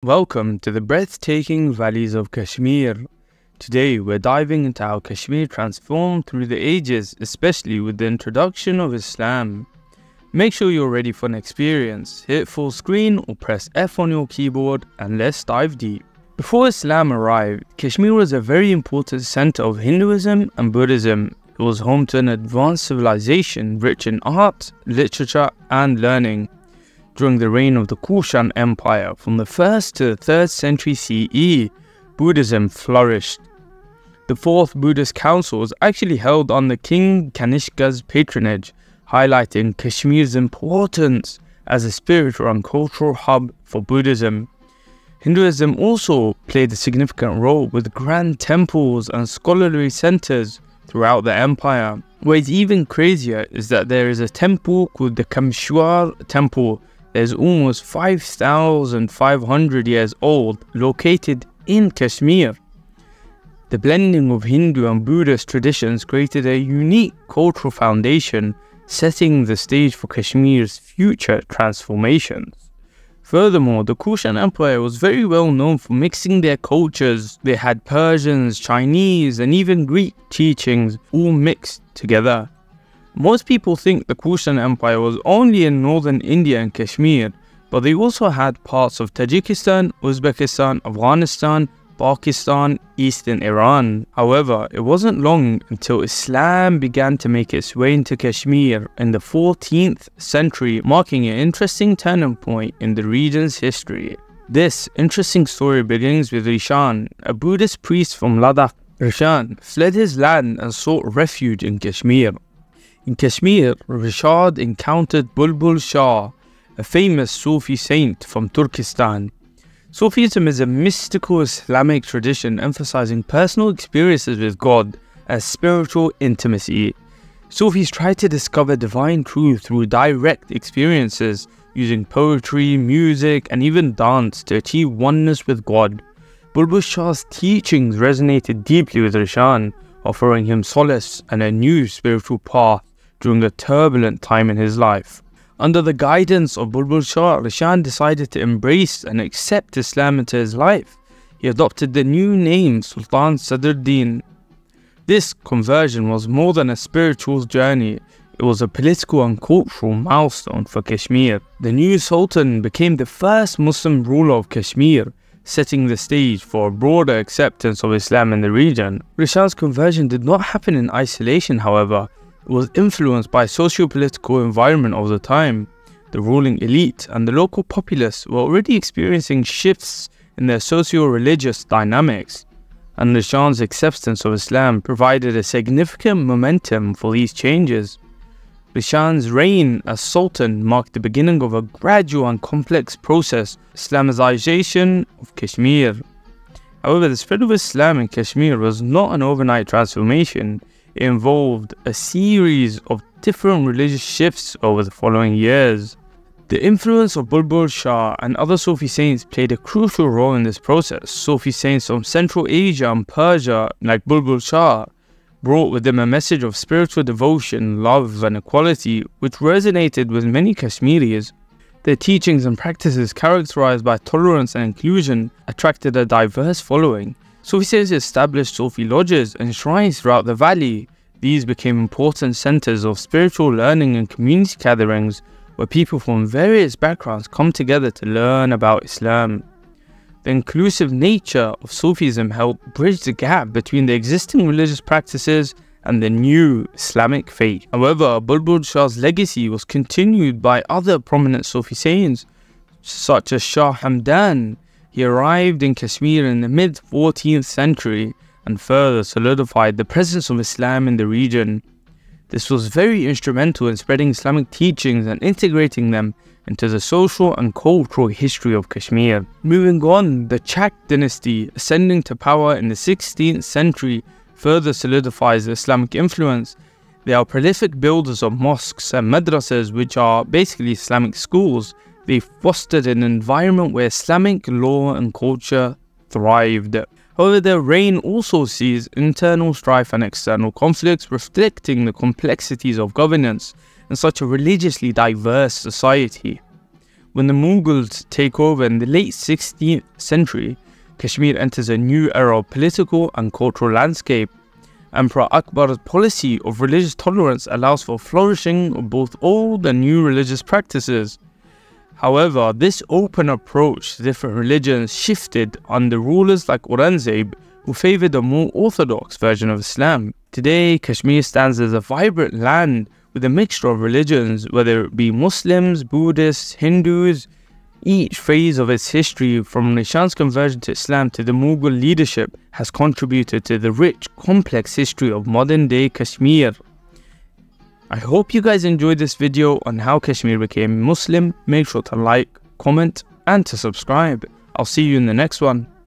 Welcome to the breathtaking valleys of Kashmir. Today we're diving into how Kashmir transformed through the ages, especially with the introduction of Islam. Make sure you're ready for an experience. Hit full screen or press F on your keyboard and let's dive deep. Before Islam arrived, Kashmir was a very important center of Hinduism and Buddhism. It was home to an advanced civilization rich in art, literature and learning. During the reign of the Kushan Empire, from the 1st to the 3rd century CE, Buddhism flourished. The 4th Buddhist Council was actually held under King Kanishka's patronage, highlighting Kashmir's importance as a spiritual and cultural hub for Buddhism. Hinduism also played a significant role with grand temples and scholarly centers throughout the empire. What is even crazier is that there is a temple called the Kashmir Temple that is almost 5,500 years old, located in Kashmir. The blending of Hindu and Buddhist traditions created a unique cultural foundation, setting the stage for Kashmir's future transformations. Furthermore, the Kushan Empire was very well known for mixing their cultures. They had Persians, Chinese, and even Greek teachings all mixed together. Most people think the Kushan Empire was only in northern India and Kashmir, but they also had parts of Tajikistan, Uzbekistan, Afghanistan, Pakistan, eastern Iran. However, it wasn't long until Islam began to make its way into Kashmir in the 14th century, marking an interesting turning point in the region's history. This interesting story begins with Rishan, a Buddhist priest from Ladakh. Rishan fled his land and sought refuge in Kashmir. In Kashmir, Rishad encountered Bulbul Shah, a famous Sufi saint from Turkestan. Sufism is a mystical Islamic tradition emphasizing personal experiences with God as spiritual intimacy. Sufis try to discover divine truth through direct experiences, using poetry, music, and even dance to achieve oneness with God. Bulbul Shah's teachings resonated deeply with Rishan, offering him solace and a new spiritual path during a turbulent time in his life. Under the guidance of Bulbul Shah, Rishan decided to embrace and accept Islam into his life. He adopted the new name Sultan Sadruddin. This conversion was more than a spiritual journey, it was a political and cultural milestone for Kashmir. The new Sultan became the first Muslim ruler of Kashmir, setting the stage for a broader acceptance of Islam in the region. Rishan's conversion did not happen in isolation, however. It was influenced by the socio-political environment of the time. The ruling elite and the local populace were already experiencing shifts in their socio-religious dynamics, and Rishan's acceptance of Islam provided a significant momentum for these changes. Rishan's reign as Sultan marked the beginning of a gradual and complex process, Islamization of Kashmir. However, the spread of Islam in Kashmir was not an overnight transformation. It involved a series of different religious shifts over the following years. The influence of Bulbul Shah and other Sufi saints played a crucial role in this process. Sufi saints from Central Asia and Persia, like Bulbul Shah, brought with them a message of spiritual devotion, love and equality, which resonated with many Kashmiris. Their teachings and practices, characterized by tolerance and inclusion, attracted a diverse following. Sufi saints established Sufi lodges and shrines throughout the valley. These became important centers of spiritual learning and community gatherings where people from various backgrounds come together to learn about Islam. The inclusive nature of Sufism helped bridge the gap between the existing religious practices and the new Islamic faith. However, Bulbul Shah's legacy was continued by other prominent Sufi saints, such as Shah Hamdan. He arrived in Kashmir in the mid-14th century and further solidified the presence of Islam in the region. This was very instrumental in spreading Islamic teachings and integrating them into the social and cultural history of Kashmir. Moving on, the Chak dynasty, ascending to power in the 16th century, further solidifies the Islamic influence. They are prolific builders of mosques and madrasas, which are basically Islamic schools. They fostered an environment where Islamic law and culture thrived. However, their reign also sees internal strife and external conflicts, reflecting the complexities of governance in such a religiously diverse society. When the Mughals take over in the late 16th century, Kashmir enters a new era of political and cultural landscape. Emperor Akbar's policy of religious tolerance allows for flourishing of both old and new religious practices. However, this open approach to different religions shifted under rulers like Aurangzeb, who favoured a more orthodox version of Islam. Today, Kashmir stands as a vibrant land with a mixture of religions, whether it be Muslims, Buddhists, Hindus. Each phase of its history, from Nishan's conversion to Islam to the Mughal leadership, has contributed to the rich, complex history of modern-day Kashmir. I hope you guys enjoyed this video on how Kashmir became Muslim. Make sure to like, comment, and to subscribe. I'll see you in the next one.